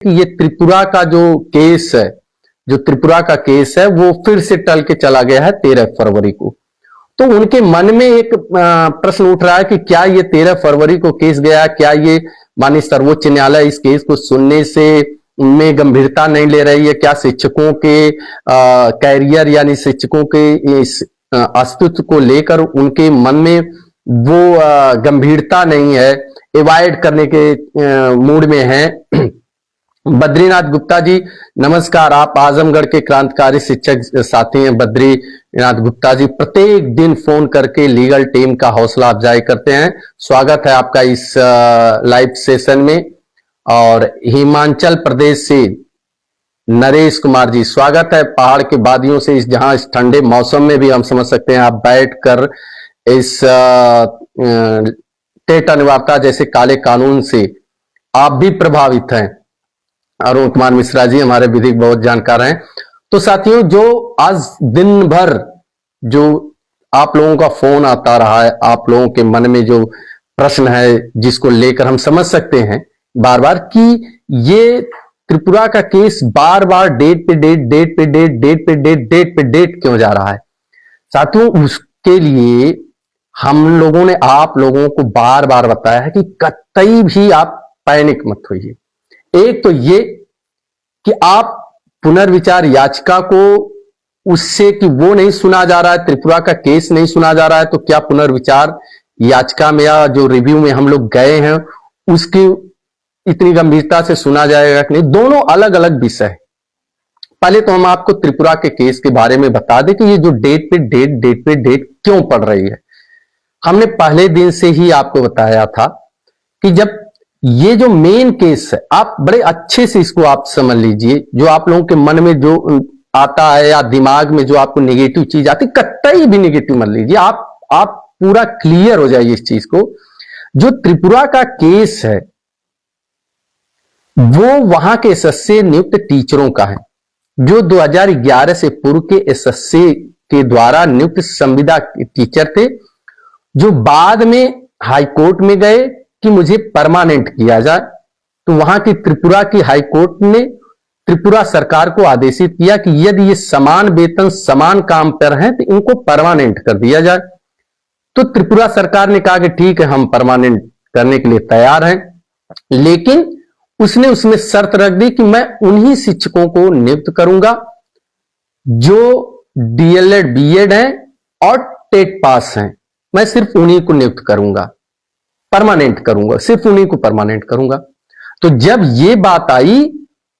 कि ये त्रिपुरा का जो केस है, जो त्रिपुरा का केस है वो फिर से टल के चला गया है 13 फरवरी को। तो उनके मन में एक प्रश्न उठ रहा है कि क्या ये 13 फरवरी को केस गया, क्या ये माननीय सर्वोच्च न्यायालय इस केस को सुनने से उनमें गंभीरता नहीं ले रही है? क्या शिक्षकों के कैरियर यानी शिक्षकों के इस अस्तित्व को लेकर उनके मन में वो गंभीरता नहीं है, एवॉइड करने के मूड में है? बद्रीनाथ गुप्ता जी नमस्कार, आप आजमगढ़ के क्रांतिकारी शिक्षक साथी हैं। बद्रीनाथ गुप्ता जी प्रत्येक दिन फोन करके लीगल टीम का हौसला अफजाई करते हैं। स्वागत है आपका इस लाइव सेशन में। और हिमाचल प्रदेश से नरेश कुमार जी स्वागत है, पहाड़ के वादियों से, इस जहां इस ठंडे मौसम में भी हम समझ सकते हैं आप बैठकर इस टेट अनिवार्यता जैसे काले कानून से आप भी प्रभावित हैं। अरुण कुमार मिश्रा जी हमारे विधिक बहुत जानकार हैं। तो साथियों, जो आज दिन भर जो आप लोगों का फोन आता रहा है, आप लोगों के मन में जो प्रश्न है जिसको लेकर हम समझ सकते हैं बार बार कि ये त्रिपुरा का केस बार बार डेट पे डेट क्यों जा रहा है। साथियों, उसके लिए हम लोगों ने आप लोगों को बार बार बताया है कि कतई भी आप पैनिक मत होइए। एक तो ये कि आप पुनर्विचार याचिका को उससे कि वो नहीं सुना जा रहा है, त्रिपुरा का केस नहीं सुना जा रहा है, तो क्या पुनर्विचार याचिका में या जो रिव्यू में हम लोग गए हैं उसकी इतनी गंभीरता से सुना जाएगा कि नहीं? दोनों अलग अलग विषय है। पहले तो हम आपको त्रिपुरा के केस के बारे में बता दें कि ये जो डेट पे डेट क्यों पड़ रही है। हमने पहले दिन से ही आपको बताया था कि जब ये जो मेन केस है, आप बड़े अच्छे से इसको आप समझ लीजिए, जो आप लोगों के मन में जो आता है या दिमाग में जो आपको नेगेटिव चीज आती, कतई भी नेगेटिव मत लीजिए। आप पूरा क्लियर हो जाइए इस चीज को। जो त्रिपुरा का केस है वो वहां के एसएससी नियुक्त टीचरों का है, जो 2011 से पूर्व के एसएससी के द्वारा नियुक्त संविदा टीचर थे, जो बाद में हाईकोर्ट में गए कि मुझे परमानेंट किया जाए। तो वहां की त्रिपुरा की हाईकोर्ट ने त्रिपुरा सरकार को आदेशित किया कि यदि ये समान वेतन समान काम पर हैं तो इनको परमानेंट कर दिया जाए। तो त्रिपुरा सरकार ने कहा कि ठीक है, हम परमानेंट करने के लिए तैयार हैं, लेकिन उसने उसमें शर्त रख दी कि मैं उन्हीं शिक्षकों को नियुक्त करूंगा जो डीएलएड बीएड हैं और टेट पास हैं। मैं सिर्फ उन्हीं को नियुक्त करूंगा, परमानेंट करूंगा, सिर्फ उन्हीं को परमानेंट करूंगा। तो जब ये बात आई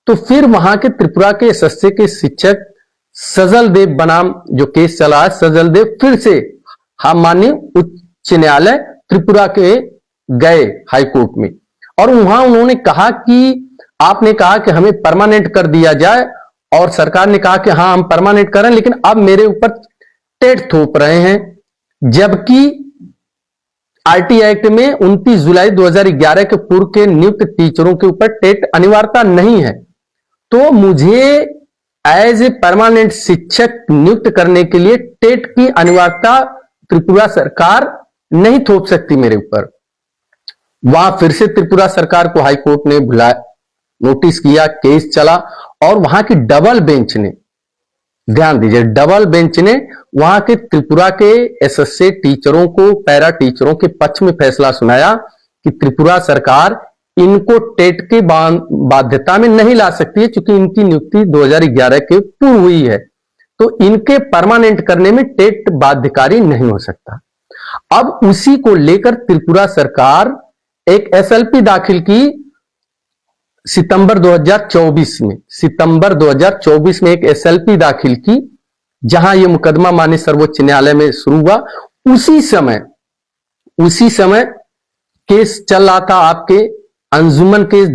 तो फिर वहां के त्रिपुरा के एसएससी के शिक्षक सजल देव बनाम जो केस चला है, सजल देव फिर से हम माननीय उच्च न्यायालय त्रिपुरा के गए हाईकोर्ट में, और वहां उन्होंने कहा कि आपने कहा कि हमें परमानेंट कर दिया जाए, और सरकार ने कहा कि हाँ हम परमानेंट करें, लेकिन अब मेरे ऊपर टेट थोप रहे हैं, जबकि आरटी एक्ट में 29 जुलाई 2011 के पूर्व के नियुक्त टीचरों के ऊपर टेट अनिवार्यता नहीं है। तो मुझे एज ए परमानेंट शिक्षक नियुक्त करने के लिए टेट की अनिवार्यता त्रिपुरा सरकार नहीं थोप सकती मेरे ऊपर। वहां फिर से त्रिपुरा सरकार को हाईकोर्ट ने बुलाया, नोटिस किया, केस चला, और वहां की डबल बेंच ने, ध्यान दीजिए, डबल बेंच ने वहां के त्रिपुरा के एसएससी टीचरों को, पैरा टीचरों के पक्ष में फैसला सुनाया कि त्रिपुरा सरकार इनको टेट के बाध्यता में नहीं ला सकती है, क्योंकि इनकी नियुक्ति 2011 के पूर्व हुई है, तो इनके परमानेंट करने में टेट बाध्यकारी नहीं हो सकता। अब उसी को लेकर त्रिपुरा सरकार एक एसएलपी दाखिल की सितंबर 2024 में एक एसएलपी दाखिल की, जहां यह मुकदमा माननीय सर्वोच्च न्यायालय में शुरू हुआ। उसी समय केस चल रहा था आपके अंजुमन केस,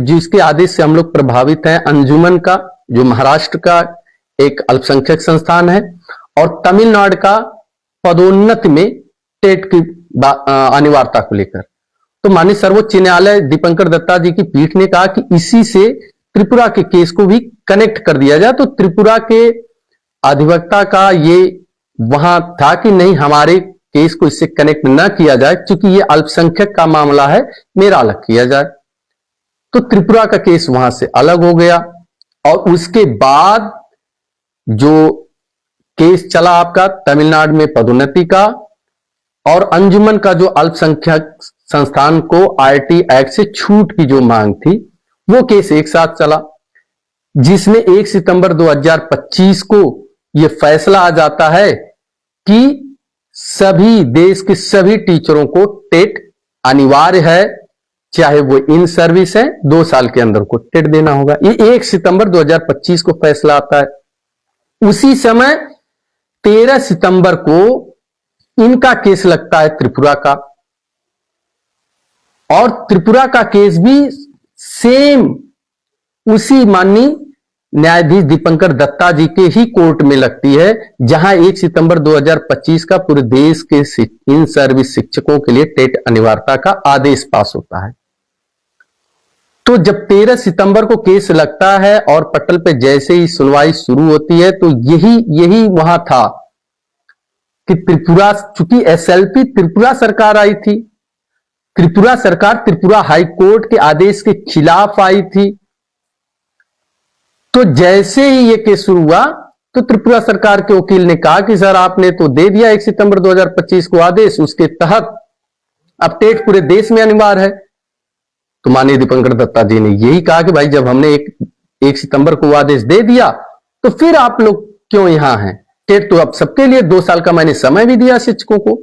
जिसके आदेश से हम लोग प्रभावित हैं। अंजुमन का जो महाराष्ट्र का एक अल्पसंख्यक संस्थान है, और तमिलनाडु का पदोन्नति में टेट की अनिवार्यता को लेकर, तो माननीय सर्वोच्च न्यायालय दीपंकर दत्ता जी की पीठ ने कहा कि इसी से त्रिपुरा के केस को भी कनेक्ट कर दिया जाए। तो त्रिपुरा के अधिवक्ता का ये वहां था कि नहीं, हमारे केस को इससे कनेक्ट ना किया जाए, क्योंकि ये अल्पसंख्यक का मामला है, मेरा अलग किया जाए। तो त्रिपुरा का केस वहां से अलग हो गया। और उसके बाद जो केस चला आपका तमिलनाडु में पदोन्नति का और अंजुमन का जो अल्पसंख्यक संस्थान को आईटी एक्ट से छूट की जो मांग थी, वो केस एक साथ चला, जिसमें 1 सितंबर 2025 को यह फैसला आ जाता है कि सभी देश के सभी टीचरों को टेट अनिवार्य है, चाहे वो इन सर्विस है, 2 साल के अंदर को टेट देना होगा। ये 1 सितंबर 2025 को फैसला आता है। उसी समय 13 सितंबर को इनका केस लगता है त्रिपुरा का, और त्रिपुरा का केस भी सेम उसी माननीय न्यायाधीश दीपंकर दत्ता जी के ही कोर्ट में लगती है, जहां 1 सितंबर 2025 का पूरे देश के इन सर्विस शिक्षकों के लिए टेट अनिवार्यता का आदेश पास होता है। तो जब 13 सितंबर को केस लगता है और पटल पे जैसे ही सुनवाई शुरू होती है, तो यही वहां था कि त्रिपुरा, चूंकि एसएलपी त्रिपुरा सरकार आई थी, त्रिपुरा सरकार त्रिपुरा हाई कोर्ट के आदेश के खिलाफ आई थी। तो जैसे ही ये केस शुरू हुआ, तो त्रिपुरा सरकार के वकील ने कहा कि सर आपने तो दे दिया 1 सितंबर 2025 को आदेश, उसके तहत अब टेट पूरे देश में अनिवार्य है। तो माननीय दीपंकर दत्ता जी ने यही कहा कि भाई जब हमने 1 सितंबर को आदेश दे दिया, तो फिर आप लोग क्यों यहां हैं? टेट तो अब सबके लिए 2 साल का मैंने समय भी दिया शिक्षकों को।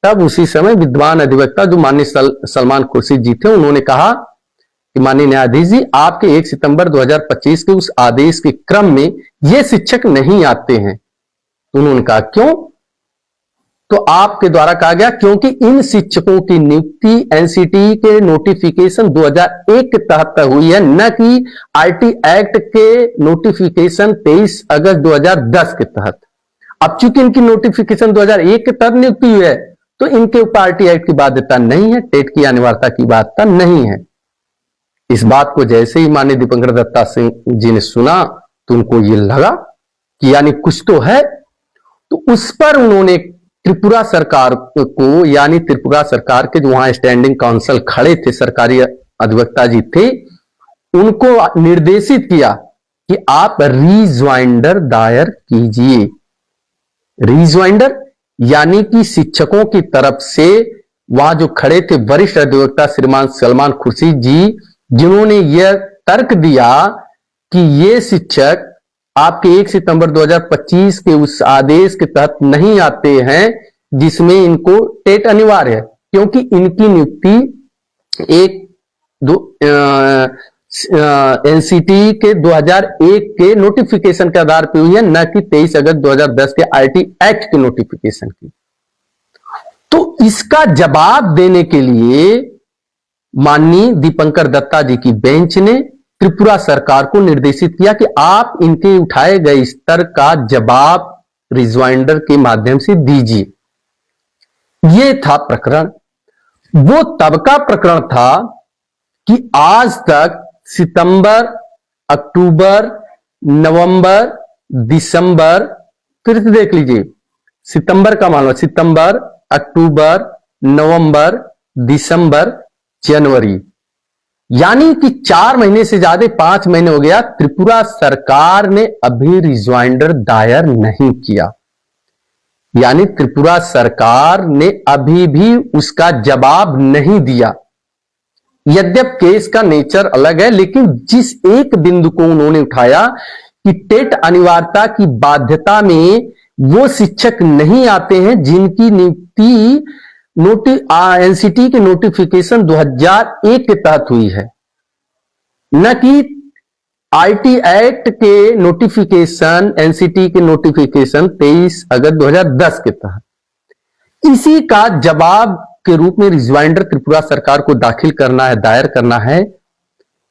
तब उसी समय विद्वान अधिवक्ता जो माननीय सलमान खुर्शीद जी थे, उन्होंने कहा कि माननीय न्यायाधीश जी, आपके 1 सितंबर 2025 के उस आदेश के क्रम में ये शिक्षक नहीं आते हैं। तो उन्होंने कहा क्यों? तो आपके द्वारा कहा गया क्योंकि इन शिक्षकों की नियुक्ति एनसीटी के नोटिफिकेशन 2001 के तहत हुई है, न कि आईटी एक्ट के नोटिफिकेशन 23 अगस्त 2010 के तहत। अब चूंकि इनकी नोटिफिकेशन 2001 के तहत नियुक्ति हुई है, तो इनके ऊपर आईटी एक्ट की बाध्यता नहीं है, टेट की अनिवार्यता की बाध्यता नहीं है। इस बात को जैसे ही माननीय दीपंकर दत्ता सिंह जी ने सुना, तो उनको ये लगा कि यानी कुछ तो है। तो उस पर उन्होंने त्रिपुरा सरकार को, यानी त्रिपुरा सरकार के जो वहां स्टैंडिंग काउंसिल खड़े थे, सरकारी अधिवक्ता जी थे, उनको निर्देशित किया कि आप रीज्वाइंडर दायर कीजिए। रीज्वाइंडर यानी कि शिक्षकों की तरफ से वहां जो खड़े थे वरिष्ठ अधिवक्ता श्रीमान सलमान खुर्शीद जी, जिन्होंने यह तर्क दिया कि ये शिक्षक आपके 1 सितंबर 2025 के उस आदेश के तहत नहीं आते हैं जिसमें इनको टेट अनिवार्य है, क्योंकि इनकी नियुक्ति एनसीटी के 2001 के नोटिफिकेशन के आधार पर हुई है, न कि 23 अगस्त 2010 के आईटी एक्ट के नोटिफिकेशन की। तो इसका जवाब देने के लिए माननीय दीपंकर दत्ता जी की बेंच ने त्रिपुरा सरकार को निर्देशित किया कि आप इनके उठाए गए स्तर का जवाब रिज्वाइंडर के माध्यम से दीजिए। यह था प्रकरण। वो तब का प्रकरण था कि आज तक सितंबर, अक्टूबर, नवंबर, दिसंबर, फिर से देख लीजिए, सितंबर का मान लो, सितंबर, अक्टूबर, नवंबर, दिसंबर, जनवरी, यानी कि 4 महीने से ज्यादा 5 महीने हो गया, त्रिपुरा सरकार ने अभी रिज्वाइंडर दायर नहीं किया। यानी त्रिपुरा सरकार ने अभी भी उसका जवाब नहीं दिया। यद्यप केस का नेचर अलग है, लेकिन जिस एक बिंदु को उन्होंने उठाया कि टेट अनिवार्यता की बाध्यता में वो शिक्षक नहीं आते हैं जिनकी नियुक्ति एनसीटी के नोटिफिकेशन 2001 के तहत हुई है, न कि आईटी एक्ट के नोटिफिकेशन, एनसीटी के नोटिफिकेशन 23 अगस्त 2010 के तहत। इसी का जवाब के रूप में रिज्वाइंडर त्रिपुरा सरकार को दाखिल करना है, दायर करना है,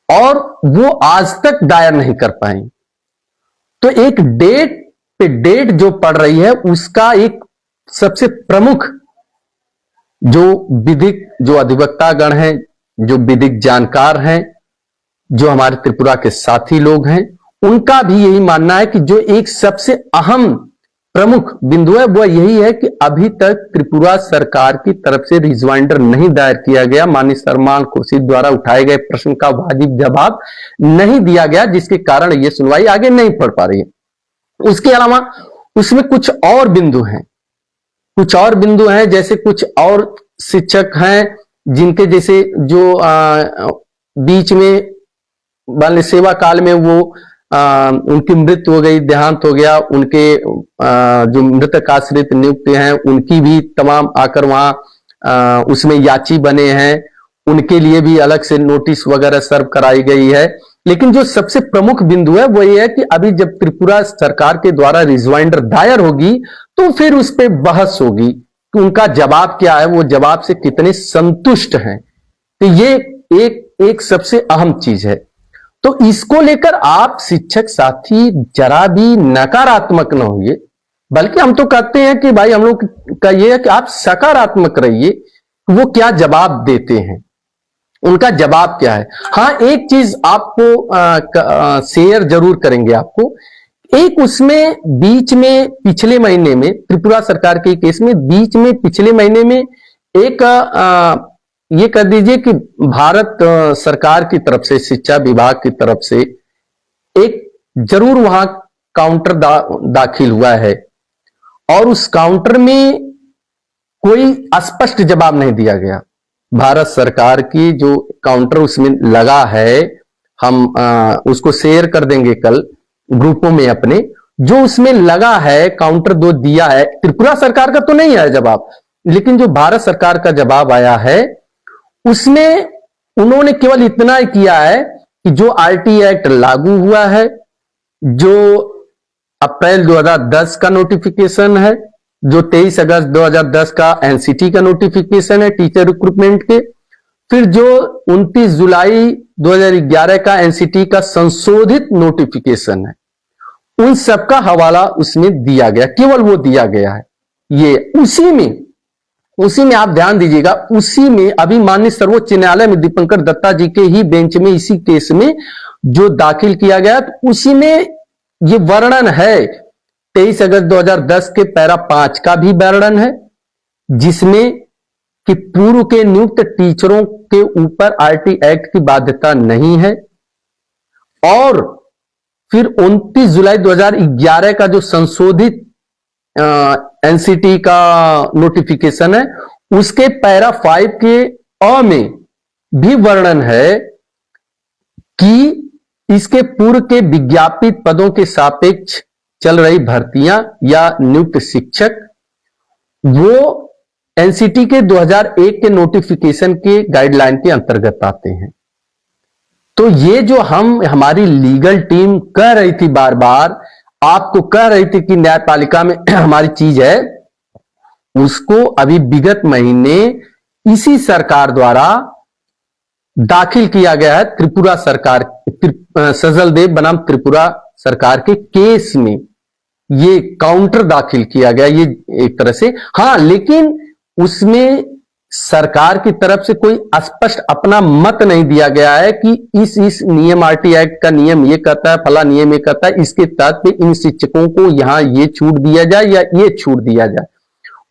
और वो आज तक दायर नहीं कर पाए। तो एक डेट पे डेट जो पड़ रही है, उसका एक सबसे प्रमुख जो विधिक, जो अधिवक्तागण हैं, जो विधिक जानकार हैं, जो हमारे त्रिपुरा के साथी लोग हैं, उनका भी यही मानना है कि जो एक सबसे अहम प्रमुख बिंदु है वो यही है कि अभी तक त्रिपुरा सरकार की तरफ से रिजवाइंडर नहीं दायर किया गया। माननीय सलमान खुर्शीद द्वारा उठाए गए प्रश्न का वाजिब जवाब नहीं दिया गया, जिसके कारण यह सुनवाई आगे नहीं बढ़ पा रही है। उसके अलावा उसमें कुछ और बिंदु हैं, जैसे कुछ और शिक्षक हैं जिनके जैसे जो बीच में मान सेवा काल में वो उनकी मृत्यु हो गई, देहांत हो गया, उनके जो मृतक आश्रित नियुक्त हैं उनकी भी तमाम आकर वहां उसमें याची बने हैं, उनके लिए भी अलग से नोटिस वगैरह सर्व कराई गई है। लेकिन जो सबसे प्रमुख बिंदु है वो ये है कि अभी जब त्रिपुरा सरकार के द्वारा रिजवाइंडर दायर होगी तो फिर उस पर बहस होगी कि उनका जवाब क्या है, वो जवाब से कितने संतुष्ट हैं। तो ये एक सबसे अहम चीज है। तो इसको लेकर आप शिक्षक साथी जरा भी नकारात्मक न होइए, बल्कि हम तो कहते हैं कि भाई हम लोग का ये है कि आप सकारात्मक रहिए। वो क्या जवाब देते हैं, उनका जवाब क्या है। हाँ, एक चीज आपको शेयर जरूर करेंगे आपको। एक उसमें बीच में पिछले महीने में त्रिपुरा सरकार के केस में बीच में पिछले महीने में एक ये कर दीजिए कि भारत सरकार की तरफ से, शिक्षा विभाग की तरफ से एक जरूर वहां काउंटर दाखिल हुआ है और उस काउंटर में कोई स्पष्ट जवाब नहीं दिया गया। भारत सरकार की जो काउंटर उसमें लगा है, हम उसको शेयर कर देंगे कल ग्रुपों में अपने। जो उसमें लगा है काउंटर दो दिया है, त्रिपुरा सरकार का तो नहीं आया जवाब, लेकिन जो भारत सरकार का जवाब आया है उसमें उन्होंने केवल इतना ही किया है कि जो आरटी एक्ट लागू हुआ है, जो अप्रैल 2010 का नोटिफिकेशन है, जो 23 अगस्त 2010 का एनसीटी का नोटिफिकेशन है टीचर रिक्रूटमेंट के, फिर जो 29 जुलाई 2011 का एनसीटी का संशोधित नोटिफिकेशन है, उन सबका हवाला उसमें दिया गया, केवल वो दिया गया है। ये उसी में आप ध्यान दीजिएगा, उसी में अभी माननीय सर्वोच्च न्यायालय में दीपंकर दत्ता जी के ही बेंच में इसी केस में जो दाखिल किया गया, तो उसी में ये वर्णन है 23 अगस्त 2010 के पैरा 5 का भी वर्णन है, जिसमें कि पूर्व के नियुक्त टीचरों के ऊपर आरटी एक्ट की बाध्यता नहीं है। और फिर 29 जुलाई 2011 का जो संशोधित एनसीटी का नोटिफिकेशन है, उसके पैरा 5 के अ में भी वर्णन है कि इसके पूर्व के विज्ञापित पदों के सापेक्ष चल रही भर्तियां या नियुक्त शिक्षक वो एनसीटी के 2001 के नोटिफिकेशन के गाइडलाइन के अंतर्गत आते हैं। तो ये जो हमारी लीगल टीम कह रही थी, बार बार आपको कह रही थी कि न्यायपालिका में हमारी चीज है, उसको अभी विगत महीने इसी सरकार द्वारा दाखिल किया गया है त्रिपुरा सरकार, सजल देव बनाम त्रिपुरा सरकार के केस में ये काउंटर दाखिल किया गया, ये एक तरह से। हाँ, लेकिन उसमें सरकार की तरफ से कोई स्पष्ट अपना मत नहीं दिया गया है कि इस नियम आरटी एक्ट का नियम ये कहता है, फला नियम ये कहता है, इसके तहत पे इन शिक्षकों को यहां ये छूट दिया जाए या ये छूट दिया जाए।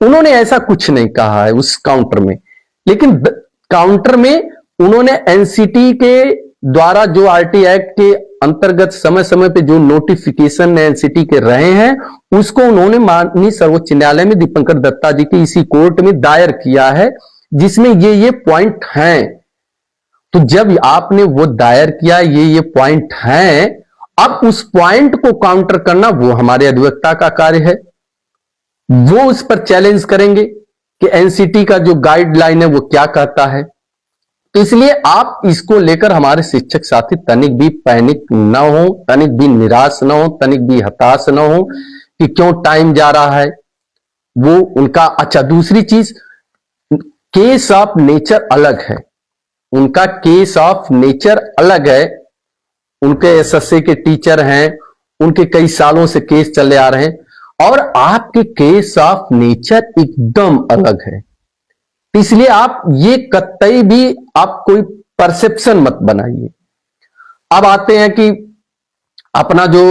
उन्होंने ऐसा कुछ नहीं कहा है उस काउंटर में। लेकिन काउंटर में उन्होंने एनसीटी के द्वारा जो आरटी एक्ट के अंतर्गत समय समय पे जो नोटिफिकेशन एनसीटी के रहे हैं, उसको उन्होंने माननीय सर्वोच्च न्यायालय में दीपंकर दत्ता जी की इसी कोर्ट में दायर किया है, जिसमें ये पॉइंट हैं। तो जब आपने वो दायर किया, ये पॉइंट हैं, अब उस पॉइंट को काउंटर करना वो हमारे अधिवक्ता का कार्य है। वो उस पर चैलेंज करेंगे कि एनसीटी का जो गाइडलाइन है वो क्या कहता है। तो इसलिए आप इसको लेकर हमारे शिक्षक साथी तनिक भी पैनिक ना हो, तनिक भी निराश ना हो, तनिक भी हताश ना हो कि क्यों टाइम जा रहा है। वो उनका अच्छा, दूसरी चीज, केस ऑफ नेचर अलग है, उनका केस ऑफ नेचर अलग है। उनके एसएससी के टीचर हैं, उनके कई सालों से केस चले आ रहे हैं, और आपके केस ऑफ नेचर एकदम अलग है। इसलिए आप ये कतई भी आप कोई परसेप्शन मत बनाइए। अब आते हैं कि अपना जो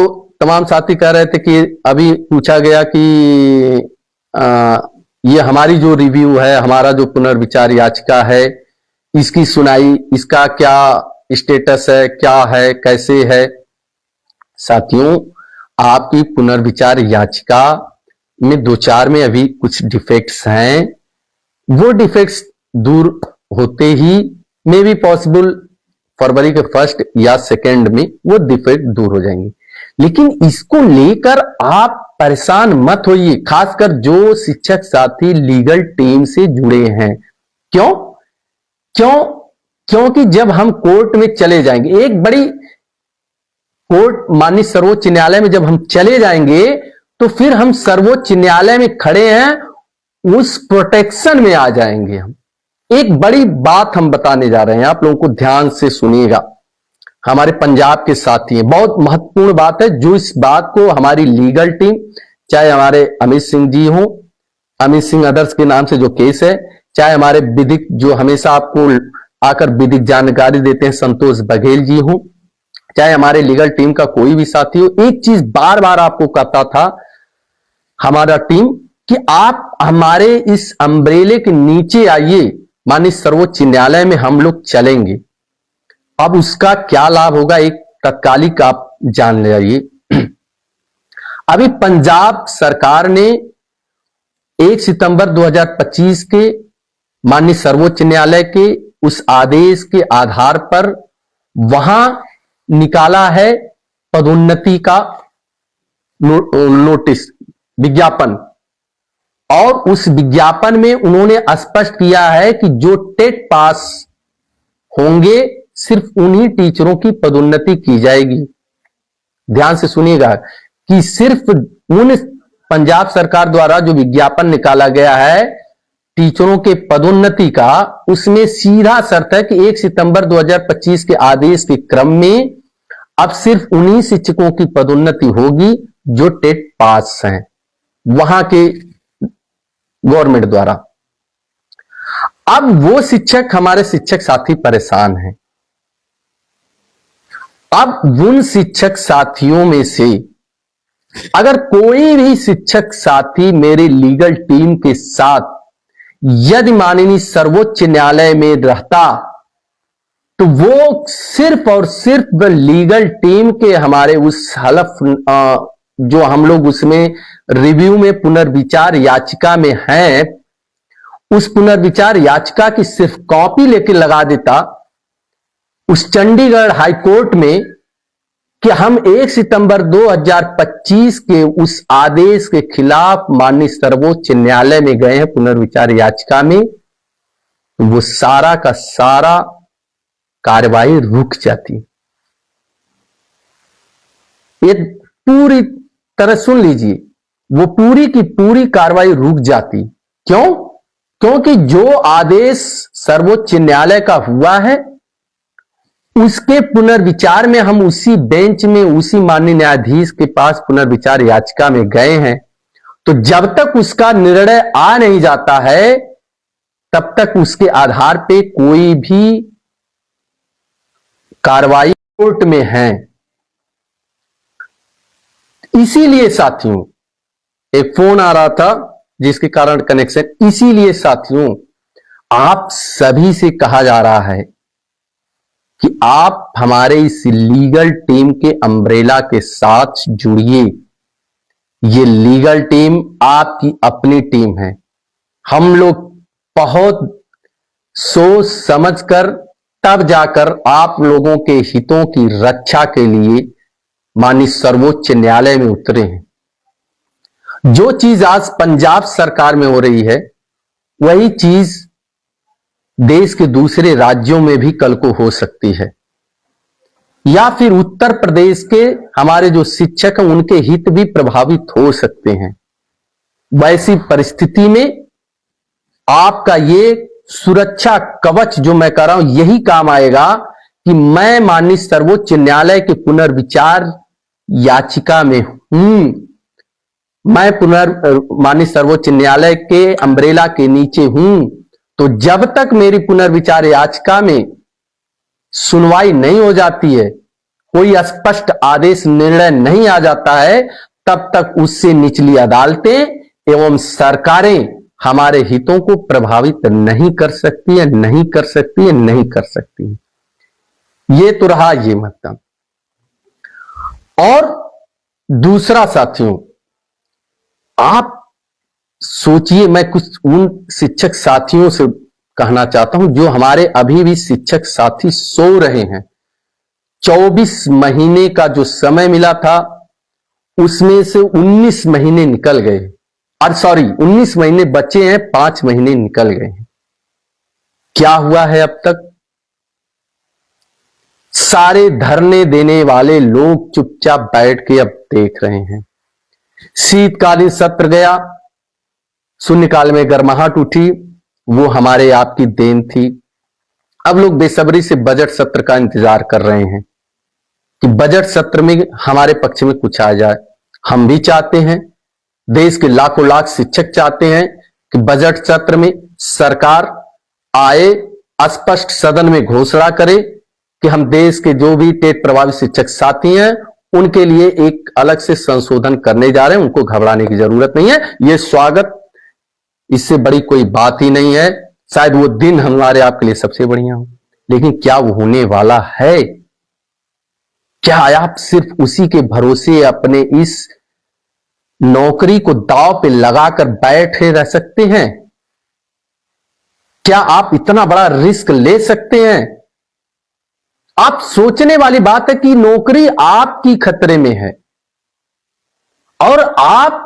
तमाम साथी कह रहे थे कि अभी पूछा गया कि ये हमारी जो रिव्यू है, हमारा जो पुनर्विचार याचिका है, इसकी सुनाई, इसका क्या स्टेटस है, क्या है, कैसे है। साथियों, आपकी पुनर्विचार याचिका में 2-4 में अभी कुछ डिफेक्ट्स हैं। वो डिफेक्ट्स दूर होते ही मे बी पॉसिबल फरवरी के 1 या 2 में वो डिफेक्ट दूर हो जाएंगे। लेकिन इसको लेकर आप परेशान मत होइए, खासकर जो शिक्षक साथी लीगल टीम से जुड़े हैं। क्यों? क्योंकि जब हम कोर्ट में चले जाएंगे, एक बड़ी कोर्ट माननीय सर्वोच्च न्यायालय में जब हम चले जाएंगे, तो फिर हम सर्वोच्च न्यायालय में खड़े हैं, उस प्रोटेक्शन में आ जाएंगे। हम एक बड़ी बात हम बताने जा रहे हैं, आप लोगों को ध्यान से सुनिएगा। हमारे पंजाब के साथी हैं, बहुत महत्वपूर्ण बात है, जो इस बात को हमारी लीगल टीम, चाहे हमारे अमित सिंह जी हो, अमित सिंह अदर्स के नाम से जो केस है, चाहे हमारे विधिक जो हमेशा आपको आकर विधिक जानकारी देते हैं संतोष बघेल जी हो, चाहे हमारे लीगल टीम का कोई भी साथी हो, एक चीज बार बार आपको कहता था हमारा टीम कि आप हमारे इस अम्ब्रेले के नीचे आइए, माननीय सर्वोच्च न्यायालय में हम लोग चलेंगे। अब उसका क्या लाभ होगा, एक तत्कालिक आप जान ले आइए। अभी पंजाब सरकार ने 1 सितंबर 2025 के माननीय सर्वोच्च न्यायालय के उस आदेश के आधार पर वहां निकाला है पदोन्नति का नोटिस, विज्ञापन। और उस विज्ञापन में उन्होंने स्पष्ट किया है कि जो टेट पास होंगे सिर्फ उन्हीं टीचरों की पदोन्नति की जाएगी। ध्यान से सुनिएगा कि सिर्फ उन पंजाब सरकार द्वारा जो विज्ञापन निकाला गया है टीचरों के पदोन्नति का, उसमें सीधा शर्त है कि 1 सितंबर 2025 के आदेश के क्रम में अब सिर्फ उन्हीं शिक्षकों की पदोन्नति होगी जो टेट पास हैं वहां के गवर्नमेंट द्वारा। अब वो शिक्षक, हमारे शिक्षक साथी परेशान हैं। अब उन शिक्षक साथियों में से अगर कोई भी शिक्षक साथी मेरे लीगल टीम के साथ यदि माननीय सर्वोच्च न्यायालय में रहता, तो वो सिर्फ और सिर्फ लीगल टीम के हमारे उस हलफ जो हम लोग उसमें रिव्यू में पुनर्विचार याचिका में हैं, उस पुनर्विचार याचिका की सिर्फ कॉपी लेके लगा देता उस चंडीगढ़ हाई कोर्ट में कि हम 1 सितंबर 2025 के उस आदेश के खिलाफ माननीय सर्वोच्च न्यायालय में गए हैं पुनर्विचार याचिका में, वो सारा का सारा कार्रवाई रुक जाती। ये पूरी तरह सुन लीजिए, वो पूरी की पूरी कार्रवाई रुक जाती। क्यों? क्योंकि जो आदेश सर्वोच्च न्यायालय का हुआ है उसके पुनर्विचार में हम उसी बेंच में, उसी माननीय न्यायाधीश के पास पुनर्विचार याचिका में गए हैं। तो जब तक उसका निर्णय आ नहीं जाता है तब तक उसके आधार पे कोई भी कार्रवाई कोर्ट में है। इसीलिए साथियों, एक फोन आ रहा था जिसके कारण कनेक्शन, इसीलिए साथियों आप सभी से कहा जा रहा है कि आप हमारे इस लीगल टीम के अम्ब्रेला के साथ जुड़िए। ये लीगल टीम आपकी अपनी टीम है। हम लोग बहुत सोच समझकर तब जाकर आप लोगों के हितों की रक्षा के लिए माननीय सर्वोच्च न्यायालय में उतरे हैं। जो चीज आज पंजाब सरकार में हो रही है वही चीज देश के दूसरे राज्यों में भी कल को हो सकती है, या फिर उत्तर प्रदेश के हमारे जो शिक्षक हैं उनके हित भी प्रभावित हो सकते हैं। वैसी परिस्थिति में आपका ये सुरक्षा कवच जो मैं कर रहा हूं यही काम आएगा कि मैं माननीय सर्वोच्च न्यायालय के पुनर्विचार याचिका में हूं, मैं माननीय सर्वोच्च न्यायालय के अम्ब्रेला के नीचे हूं। तो जब तक मेरी पुनर्विचार याचिका में सुनवाई नहीं हो जाती है, कोई स्पष्ट आदेश निर्णय नहीं आ जाता है, तब तक उससे निचली अदालतें एवं सरकारें हमारे हितों को प्रभावित नहीं कर सकती है, नहीं कर सकती है, नहीं कर सकती है। ये तो रहा ये मतलब। और दूसरा साथियों, आप सोचिए, मैं कुछ उन शिक्षक साथियों से कहना चाहता हूं जो हमारे अभी भी शिक्षक साथी सो रहे हैं। 24 महीने का जो समय मिला था उसमें से 19 महीने निकल गए, और सॉरी 19 महीने बचे हैं, 5 महीने निकल गए हैं। क्या हुआ है अब तक? सारे धरने देने वाले लोग चुपचाप बैठ के अब देख रहे हैं। शीतकालीन सत्र गया, शून्यकाल में गर्माहट उठी, वो हमारे आपकी देन थी। अब लोग बेसब्री से बजट सत्र का इंतजार कर रहे हैं कि बजट सत्र में हमारे पक्ष में कुछ आ जाए। हम भी चाहते हैं, देश के लाखों लाख शिक्षक चाहते हैं कि बजट सत्र में सरकार आए, स्पष्ट सदन में घोषणा करे कि हम देश के जो भी टेट प्रभावित शिक्षक साथी हैं उनके लिए एक अलग से संशोधन करने जा रहे हैं। उनको घबराने की जरूरत नहीं है, ये स्वागत, इससे बड़ी कोई बात ही नहीं है। शायद वो दिन हमारे आपके लिए सबसे बढ़िया हो, लेकिन क्या वो होने वाला है? क्या आप सिर्फ उसी के भरोसे अपने इस नौकरी को दांव पे लगाकर बैठे रह सकते हैं? क्या आप इतना बड़ा रिस्क ले सकते हैं? आप सोचने वाली बात है कि नौकरी आपकी खतरे में है और आप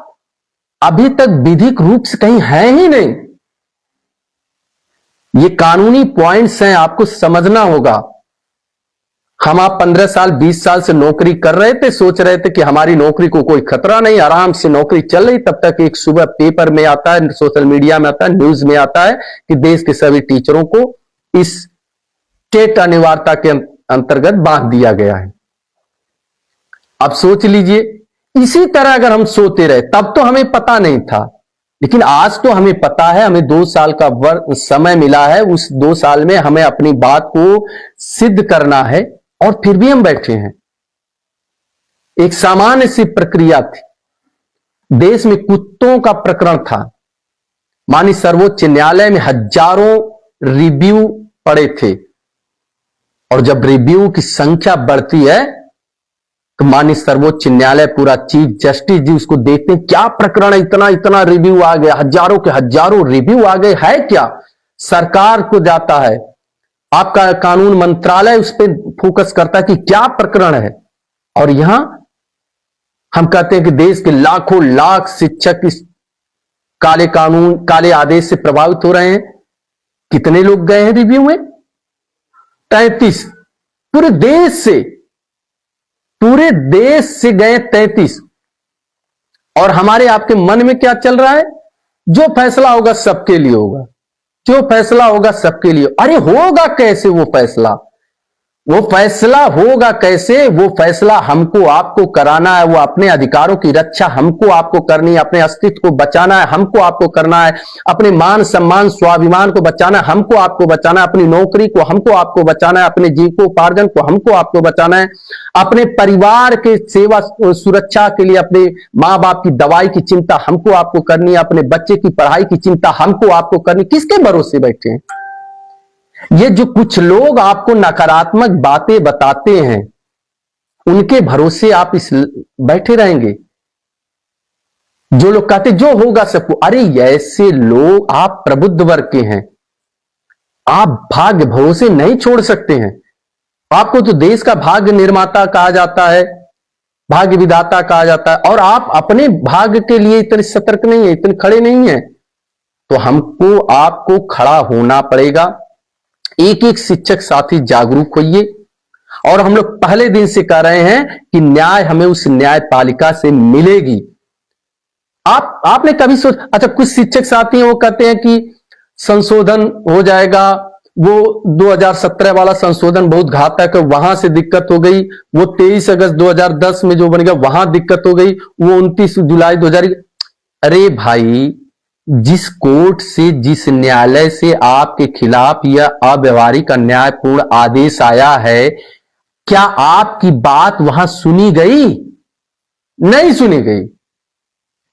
अभी तक विधिक रूप से कहीं है ही नहीं। ये कानूनी पॉइंट्स हैं, आपको समझना होगा। आप 15 साल 20 साल से नौकरी कर रहे थे, सोच रहे थे कि हमारी नौकरी को कोई खतरा नहीं, आराम से नौकरी चल रही। तब तक एक सुबह पेपर में आता है, सोशल मीडिया में आता है, न्यूज में आता है कि देश के सभी टीचरों को इस टेट अनिवार्यता के अंतर्गत बांध दिया गया है। अब सोच लीजिए, इसी तरह अगर हम सोते रहे, तब तो हमें पता नहीं था, लेकिन आज तो हमें पता है। हमें 2 साल का समय मिला है, उस 2 साल में हमें अपनी बात को सिद्ध करना है, और फिर भी हम बैठे हैं। एक सामान्य सी प्रक्रिया थी, देश में कुत्तों का प्रकरण था, माननीय सर्वोच्च न्यायालय में हजारों रिव्यू पड़े थे, और जब रिव्यू की संख्या बढ़ती है तो माननीय सर्वोच्च न्यायालय, पूरा चीफ जस्टिस जी उसको देखते हैं, क्या प्रकरण है, इतना इतना रिव्यू आ गया, हजारों के हजारों रिव्यू आ गए, है क्या? सरकार को जाता है, आपका कानून मंत्रालय उस पर फोकस करता है कि क्या प्रकरण है। और यहां हम कहते हैं कि देश के लाखों लाख शिक्षक इस काले कानून, काले आदेश से प्रभावित हो रहे हैं। कितने लोग गए हैं रिव्यू में? 33। पूरे देश से गए 33। और हमारे आपके मन में क्या चल रहा है? जो फैसला होगा सबके लिए होगा, जो फैसला होगा सबके लिए। अरे होगा कैसे वो फैसला? वो फैसला होगा कैसे? वो फैसला हमको आपको कराना है। वो अपने अधिकारों की रक्षा हमको आपको करनी है, अपने अस्तित्व को बचाना है, हमको आपको करना है, अपने मान सम्मान स्वाभिमान को बचाना है, हमको आपको बचाना है, अपनी नौकरी को हमको आपको बचाना है, अपने जीविकोपार्जन को हमको आपको बचाना है, अपने परिवार के सेवा सुरक्षा के लिए अपने माँ बाप की दवाई की चिंता हमको आपको करनी है, अपने बच्चे की पढ़ाई की चिंता हमको आपको करनी। किसके भरोसे बैठे हैं? ये जो कुछ लोग आपको नकारात्मक बातें बताते हैं, उनके भरोसे आप बैठे रहेंगे? जो लोग कहते जो होगा सबको, अरे ऐसे लोग, आप प्रबुद्ध वर्ग के हैं, आप भाग्य भरोसे नहीं छोड़ सकते हैं। आपको तो देश का भाग्य निर्माता कहा जाता है, भाग्य विधाता कहा जाता है, और आप अपने भाग्य के लिए इतने सतर्क नहीं है, इतने खड़े नहीं है। तो हमको आपको खड़ा होना पड़ेगा। एक एक शिक्षक साथी जागरूक होइए। और हम लोग पहले दिन से कह रहे हैं कि न्याय हमें उस न्यायपालिका से मिलेगी। आपने कभी अच्छा, कुछ शिक्षक साथी हैं वो कहते हैं कि संशोधन हो जाएगा, वो 2017 वाला संशोधन बहुत घातक है, वहां से दिक्कत हो गई, वो 23 अगस्त 2010 में जो बन गया वहां दिक्कत हो गई, वो 29 जुलाई 2000। अरे भाई, जिस कोर्ट से, जिस न्यायालय से आपके खिलाफ यह अव्यवहारिक अन्यायपूर्ण आदेश आया है, क्या आपकी बात वहां सुनी गई? नहीं सुनी गई।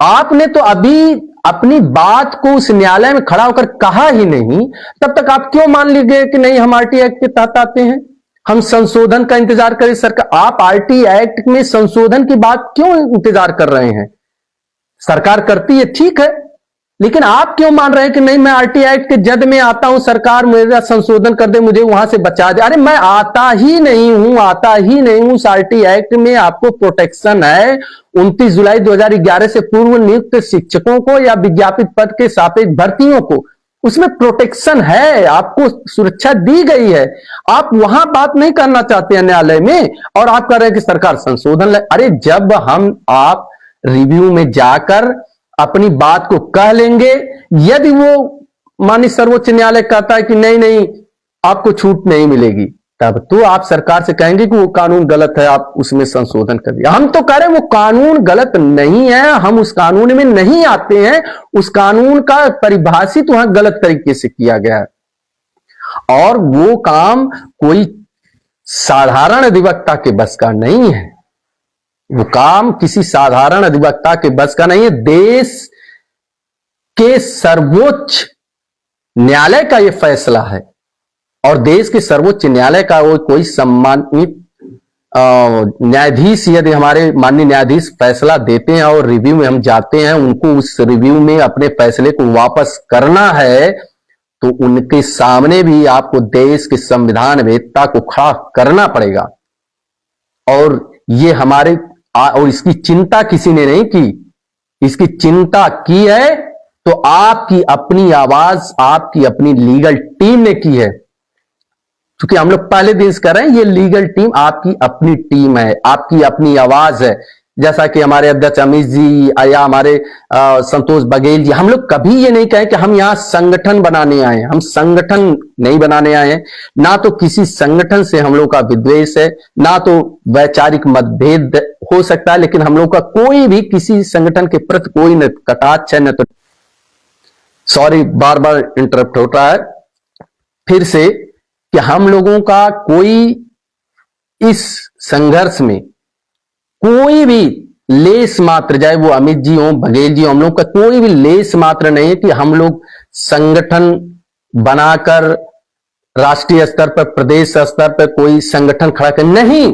आपने तो अभी अपनी बात को उस न्यायालय में खड़ा होकर कहा ही नहीं, तब तक आप क्यों मान लीजिए कि नहीं हम आरटी एक्ट के तहत आते हैं, हम संशोधन का इंतजार करें? सरकार, आप आरटी एक्ट में संशोधन की बात क्यों इंतजार कर रहे हैं? सरकार करती है, ठीक है, लेकिन आप क्यों मान रहे हैं कि नहीं मैं आरटी एक्ट के जद में आता हूं, सरकार मेरा संशोधन कर दे, मुझे वहां से बचा दे? अरे मैं आता ही नहीं हूं उस आरटी एक्ट में आपको प्रोटेक्शन है 29 जुलाई 2011 से पूर्व नियुक्त शिक्षकों को या विज्ञापित पद के सापेक्ष भर्तियों को, उसमें प्रोटेक्शन है, आपको सुरक्षा दी गई है। आप वहां बात नहीं करना चाहते हैं न्यायालय में, और आप कह रहे हैं कि सरकार संशोधन ले। अरे जब आप रिव्यू में जाकर अपनी बात को कह लेंगे, यदि वो माननीय सर्वोच्च न्यायालय कहता है कि नहीं नहीं आपको छूट नहीं मिलेगी, तब तो आप सरकार से कहेंगे कि वो कानून गलत है, आप उसमें संशोधन कर दिया। हम तो कह रहे हैं वो कानून गलत नहीं है, हम उस कानून में नहीं आते हैं, उस कानून का परिभाषित वहां गलत तरीके से किया गया है, और वो काम कोई साधारण अधिवक्ता के बस का नहीं है। वो काम किसी साधारण अधिवक्ता के बस का नहीं है। देश के सर्वोच्च न्यायालय का यह फैसला है, और देश के सर्वोच्च न्यायालय का वो कोई सम्मानित न्यायाधीश, यदि हमारे माननीय न्यायाधीश फैसला देते हैं और रिव्यू में हम जाते हैं, उनको उस रिव्यू में अपने फैसले को वापस करना है, तो उनके सामने भी आपको देश के संविधान वेत्ता को खड़ा करना पड़ेगा। और ये हमारे और इसकी चिंता किसी ने नहीं की, इसकी चिंता की है तो आपकी अपनी आवाज, आपकी अपनी लीगल टीम ने की है। क्योंकि हम लोग पहले दिन से कर रहे हैं, ये लीगल टीम आपकी अपनी टीम है, आपकी अपनी आवाज है। जैसा कि हमारे अध्यक्ष अमित जी या हमारे संतोष बघेल जी, हम लोग कभी ये नहीं कहे कि हम यहां संगठन बनाने आए हैं। हम संगठन नहीं बनाने आए हैं, ना तो किसी संगठन से हम लोग का विद्वेष है, ना तो वैचारिक मतभेद हो सकता है, लेकिन हम लोग का कोई भी किसी संगठन के प्रति कोई न कटाक्ष है, न तो सॉरी बार बार इंटरप्ट होता है फिर से, कि हम लोगों का कोई इस संघर्ष में कोई भी लेस मात्र, चाहे वो अमित जी हो, बघेल जी हो, हम लोग का कोई भी लेस मात्र नहीं है कि हम लोग संगठन बनाकर राष्ट्रीय स्तर पर, प्रदेश स्तर पर कोई संगठन खड़ा कर, नहीं।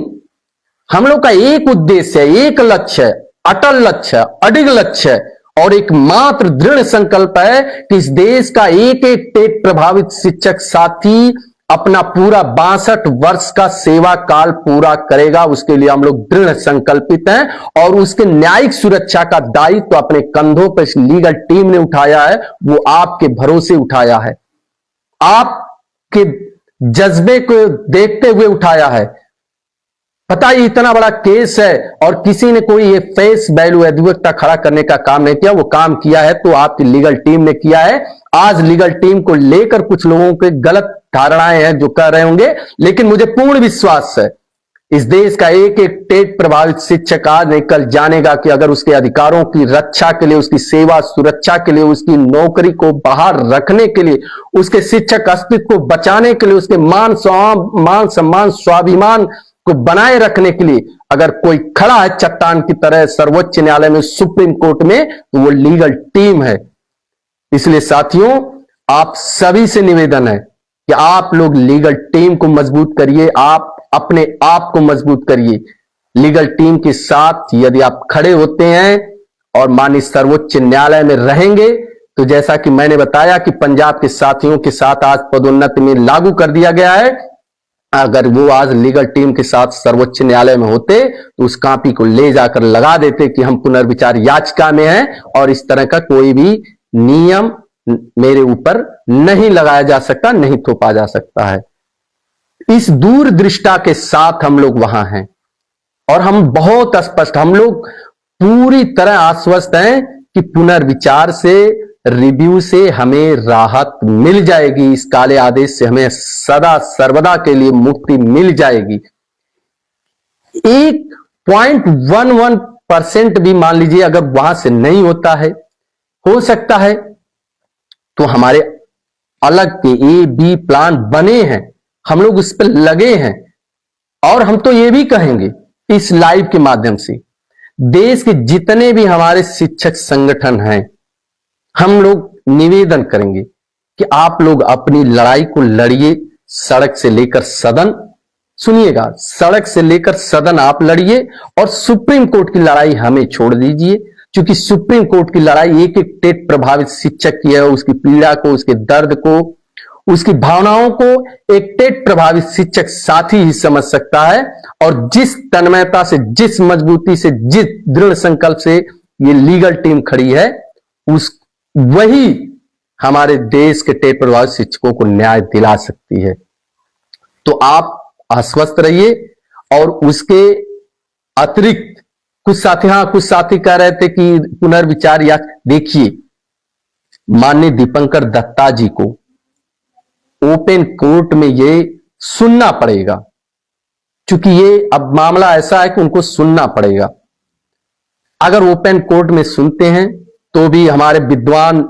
हम लोग का एक उद्देश्य है, एक लक्ष्य है, अटल लक्ष्य है, अडिग लक्ष्य है, और एक मात्र दृढ़ संकल्प है कि इस देश का एक एक टेट प्रभावित शिक्षक साथी अपना पूरा 62 वर्ष का सेवा काल पूरा करेगा। उसके लिए हम लोग दृढ़ संकल्पित हैं, और उसके न्यायिक सुरक्षा का दायित्व तो अपने कंधों पर इस लीगल टीम ने उठाया है, वो आपके भरोसे उठाया है, आपके जज्बे को देखते हुए उठाया है। पता ही इतना बड़ा केस है, और किसी ने कोई ये फेस वैल्यू अधिवक्ता खड़ा करने का काम नहीं किया। वो काम किया है तो आपकी लीगल टीम ने किया है। आज लीगल टीम को लेकर कुछ लोगों के गलत धारणाएं हैं जो कह रहे होंगे, लेकिन मुझे पूर्ण विश्वास है इस देश का एक एक टेट प्रभावित शिक्षक आज निकल जानेगा कि अगर उसके अधिकारों की रक्षा के लिए, उसकी सेवा सुरक्षा के लिए, उसकी नौकरी को बाहर रखने के लिए, उसके शिक्षक अस्तित्व को बचाने के लिए, उसके मान सम्मान स्वाभिमान को बनाए रखने के लिए अगर कोई खड़ा है चट्टान की तरह सर्वोच्च न्यायालय में, सुप्रीम कोर्ट में, तो वो लीगल टीम है। इसलिए साथियों, आप सभी से निवेदन है कि आप लोग लीगल टीम को मजबूत करिए, आप अपने आप को मजबूत करिए। लीगल टीम के साथ यदि आप खड़े होते हैं और माननीय सर्वोच्च न्यायालय में रहेंगे, तो जैसा कि मैंने बताया कि पंजाब के साथियों के साथ आज पदोन्नति में लागू कर दिया गया है, अगर वो आज लीगल टीम के साथ सर्वोच्च न्यायालय में होते तो उस कॉपी को ले जाकर लगा देते कि हम पुनर्विचार याचिका में हैं, और इस तरह का कोई भी नियम मेरे ऊपर नहीं लगाया जा सकता, नहीं थोपा जा सकता है। इस दूरदृष्टा के साथ हम लोग वहां हैं, और हम बहुत स्पष्ट, हम लोग पूरी तरह आश्वस्त हैं कि पुनर्विचार से, रिव्यू से हमें राहत मिल जाएगी, इस काले आदेश से हमें सदा सर्वदा के लिए मुक्ति मिल जाएगी। 1.11% भी मान लीजिए अगर वहां से नहीं होता है, हो सकता है तो हमारे अलग के A, B प्लान बने हैं, हम लोग उस पर लगे हैं, और हम तो ये भी कहेंगे इस लाइव के माध्यम से, देश के जितने भी हमारे शिक्षक संगठन हैं, हम लोग निवेदन करेंगे कि आप लोग अपनी लड़ाई को लड़िए, सड़क से लेकर सदन, सुनिएगा, सड़क से लेकर सदन आप लड़िए, और सुप्रीम कोर्ट की लड़ाई हमें छोड़ दीजिए, क्योंकि सुप्रीम कोर्ट की लड़ाई एक एक टेट प्रभावित शिक्षक की है। उसकी पीड़ा को, उसके दर्द को, उसकी भावनाओं को एक टेट प्रभावित शिक्षक साथी ही समझ सकता है। और जिस तन्मयता से, जिस मजबूती से, जिस दृढ़ संकल्प से ये लीगल टीम खड़ी है, वही हमारे देश के टेट प्रभावित शिक्षकों को न्याय दिला सकती है। तो आप आश्वस्त रहिए। और उसके अतिरिक्त कुछ साथी कह रहे थे कि पुनर्विचार, या देखिए, माननीय दीपंकर दत्ता जी को ओपन कोर्ट में ये सुनना पड़ेगा, क्योंकि ये अब मामला ऐसा है कि उनको सुनना पड़ेगा। अगर ओपन कोर्ट में सुनते हैं तो भी हमारे विद्वान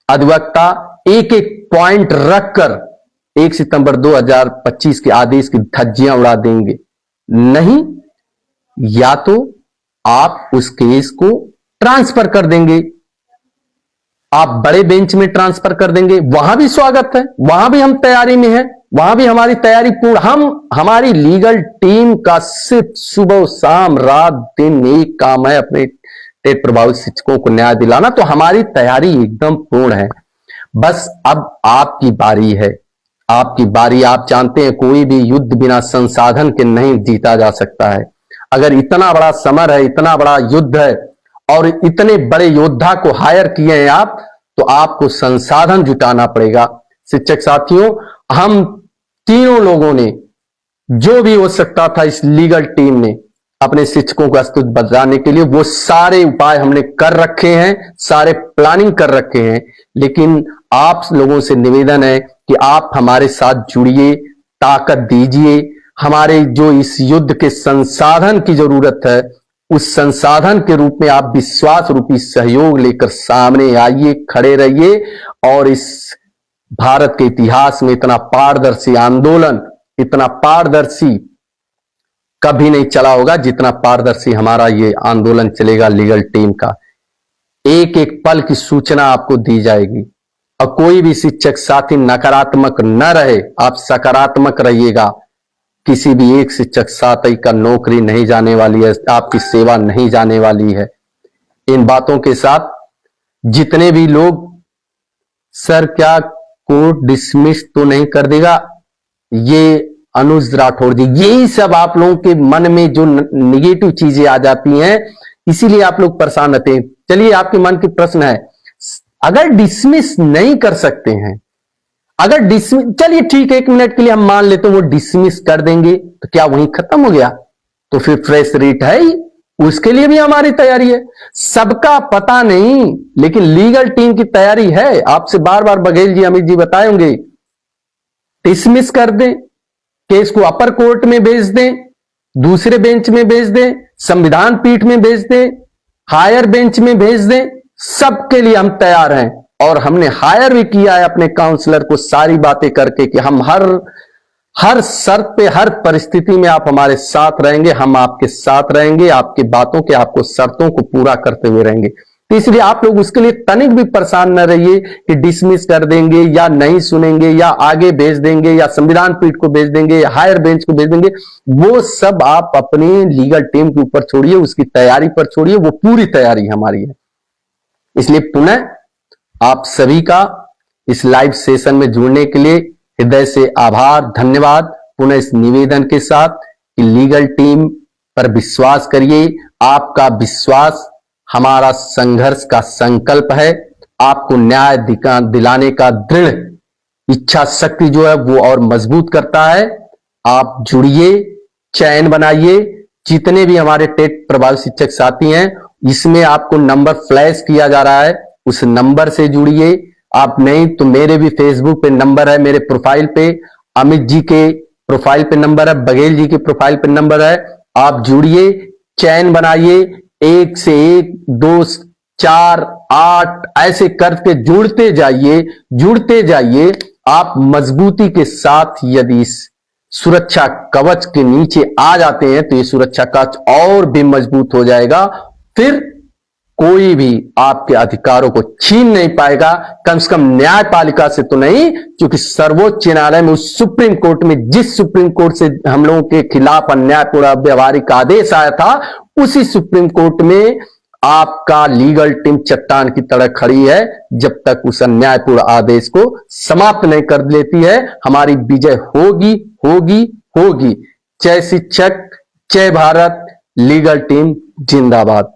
अधिवक्ता एक एक पॉइंट रखकर 1 सितंबर 2025 के आदेश की धज्जियां उड़ा देंगे। नहीं, या तो आप उस केस को ट्रांसफर कर देंगे, आप बड़े बेंच में ट्रांसफर कर देंगे, वहां भी स्वागत है, वहां भी हम तैयारी में हैं, वहां भी हमारी तैयारी पूर्ण। हमारी लीगल टीम का सिर्फ सुबह शाम रात दिन एक काम है, अपने टेट प्रभावित शिक्षकों को न्याय दिलाना। तो हमारी तैयारी एकदम पूर्ण है। बस अब आपकी बारी है, आपकी बारी। आप जानते हैं कोई भी युद्ध बिना संसाधन के नहीं जीता जा सकता है। अगर इतना बड़ा समर है, इतना बड़ा युद्ध है, और इतने बड़े योद्धा को हायर किए हैं आप, तो आपको संसाधन जुटाना पड़ेगा। शिक्षक साथियों, हम तीनों लोगों ने जो भी हो सकता था इस लीगल टीम ने अपने शिक्षकों को अस्तित्व बचाने के लिए, वो सारे उपाय हमने कर रखे हैं, सारे प्लानिंग कर रखे हैं। लेकिन आप लोगों से निवेदन है कि आप हमारे साथ जुड़िए, ताकत दीजिए। हमारे जो इस युद्ध के संसाधन की जरूरत है, उस संसाधन के रूप में आप विश्वास रूपी सहयोग लेकर सामने आइए, खड़े रहिए। और इस भारत के इतिहास में इतना पारदर्शी आंदोलन, इतना पारदर्शी कभी नहीं चला होगा जितना पारदर्शी हमारा ये आंदोलन चलेगा लीगल टीम का। एक एक पल की सूचना आपको दी जाएगी। और कोई भी शिक्षक साथी नकारात्मक न रहे, आप सकारात्मक रहिएगा। किसी भी एक शिक्षक साथी का नौकरी नहीं जाने वाली है, आपकी सेवा नहीं जाने वाली है। इन बातों के साथ जितने भी लोग, सर क्या कोर्ट डिसमिस तो नहीं कर देगा, ये अनुज राठौड़ जी, यही सब आप लोगों के मन में जो निगेटिव चीजें आ जाती हैं, इसीलिए आप लोग परेशान रहते हैं। चलिए, आपके मन की प्रश्न है, अगर डिसमिस नहीं कर सकते हैं, अगर डिसमिस, चलिए ठीक है, 1 मिनट के लिए हम मान लेते हैं वो डिसमिस कर देंगे, तो क्या वहीं खत्म हो गया? तो फिर फ्रेश रीट है ही, उसके लिए भी हमारी तैयारी है। सबका पता नहीं, लेकिन लीगल टीम की तैयारी है। आपसे बार बार बघेल जी, अमित जी बताएंगे, डिसमिस कर दें, केस को अपर कोर्ट में भेज दें, दूसरे बेंच में भेज दें, संविधान पीठ में भेज दें, हायर बेंच में भेज दें, सबके लिए हम तैयार हैं। और हमने हायर भी किया है अपने काउंसलर को, सारी बातें करके कि हम हर शर्त पे, हर परिस्थिति में आप हमारे साथ रहेंगे, हम आपके साथ रहेंगे, आपकी बातों के, आपको शर्तों को पूरा करते हुए रहेंगे। तो इसलिए आप लोग उसके लिए तनिक भी परेशान न रहिए कि डिसमिस कर देंगे या नहीं सुनेंगे या आगे भेज देंगे या संविधान पीठ को भेज देंगे या हायर बेंच को भेज देंगे। वो सब आप अपनी लीगल टीम के ऊपर छोड़िए, उसकी तैयारी पर छोड़िए, वो पूरी तैयारी हमारी है। इसलिए पुनः आप सभी का इस लाइव सेशन में जुड़ने के लिए हृदय से आभार, धन्यवाद। पुनः इस निवेदन के साथ कि लीगल टीम पर विश्वास करिए। आपका विश्वास हमारा संघर्ष का संकल्प है। आपको न्याय दिलाने का दृढ़ इच्छा शक्ति जो है वो और मजबूत करता है। आप जुड़िए, चैन बनाइए। जितने भी हमारे टेट प्रभावित शिक्षक साथी हैं, इसमें आपको नंबर फ्लैश किया जा रहा है, उस नंबर से जुड़िए। आप नहीं तो मेरे भी फेसबुक पे नंबर है, मेरे प्रोफाइल पे, अमित जी के प्रोफाइल पे नंबर है, बघेल जी के प्रोफाइल पे नंबर है। आप जुड़िए, चैन बनाइए, 1 से 1, 2, 4, 8 ऐसे करके जुड़ते जाइए। आप मजबूती के साथ यदि इस सुरक्षा कवच के नीचे आ जाते हैं तो ये सुरक्षा कवच और भी मजबूत हो जाएगा। फिर कोई भी आपके अधिकारों को छीन नहीं पाएगा, कम से कम न्यायपालिका से तो नहीं, क्योंकि सर्वोच्च न्यायालय में, उस सुप्रीम कोर्ट में, जिस सुप्रीम कोर्ट से हम लोगों के खिलाफ अन्यायपूर्ण व्यवहारिक आदेश आया था, उसी सुप्रीम कोर्ट में आपका लीगल टीम चट्टान की तरह खड़ी है। जब तक उस अन्यायपूर्ण आदेश को समाप्त नहीं कर लेती है, हमारी विजय होगी होगी होगी। जय शिक्षक, जय भारत, लीगल टीम जिंदाबाद।